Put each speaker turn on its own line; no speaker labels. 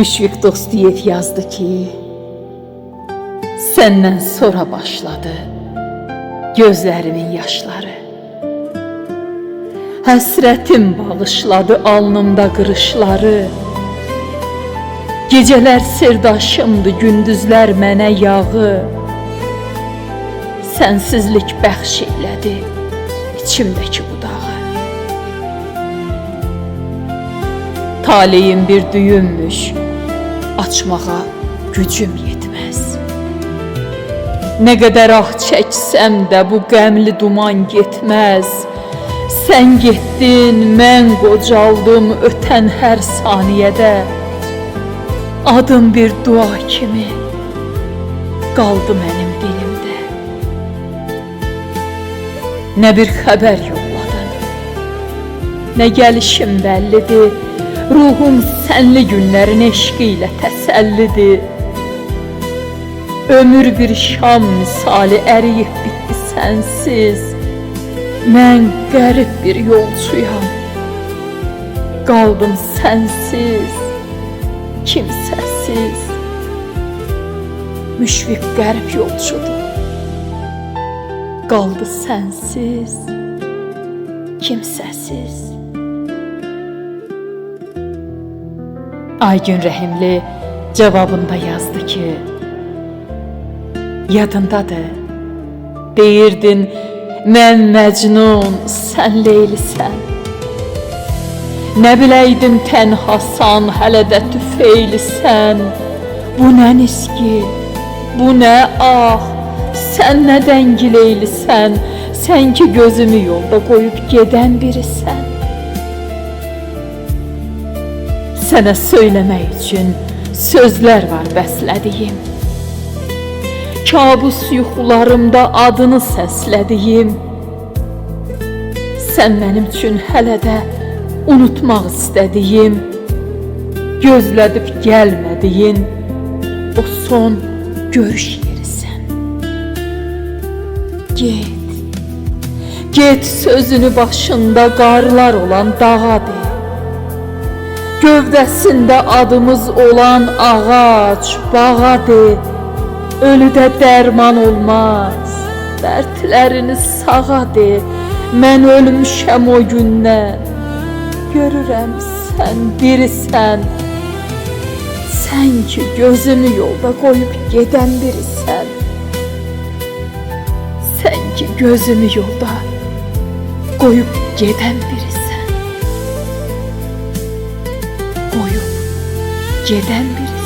Müşfiq Dostiyev yazdı ki, senden sonra başladı gözlerimin yaşları. Həsrətim bağışladı alnımda qırışları. Geceler sirdaşımdı, gündüzler mənə yağı. Sensizlik bəxş elədi içimdəki budağı. Taleyim bir düyünmüş, açmağa gücüm yetməz. Ne kadar ah çəksəm də bu qəmli duman getməz. Sən getdin, mən qocaldım ötən hər saniyədə. Adım bir dua kimi qaldı mənim dilimdə. Nə bir xəbər yolladın, nə gəlişim bəllidir. Ruhum sənli günlərin eşqi ilə təsəllidir. Ömür bir şam misali əriyib bitdi sənsiz. Mən qərib bir yolçuyam, qaldım sənsiz, kimsəsiz. Müşfiq qərib yolçudur, qaldı sənsiz, kimsəsiz. Aygün Rəhimli cavabında yazdı ki, yadındadır, deyirdin, mən Məcnun, sən Leylisən. Nə biləydim tənhasan, hələ də tüfeylisən. Bu nə niski, bu nə ah, sən nə dəngileylisən. Sən ki gözümü yolda qoyub gedən birisən. Sənə söyləmək üçün sözlər var bəslədiyim. Kabus yuxularımda adını səslədiyim. Sən mənim üçün hələ də unutmaq istədiyim, gözlədib gəlmədiyin o son görüş yerisən. Get, get sözünü başında qarlar olan dağa de. Gövdəsində adımız olan ağac, bağa de. Ölüdə dərman olmaz, dərdlərini sağa de. Mən ölmüşəm o gündən, görürəm sən birisən. Sən ki gözünü yolda qoyub gedən birisən. Sən ki gözümü yolda qoyub gedən birisən. Qoyub gedən birisən.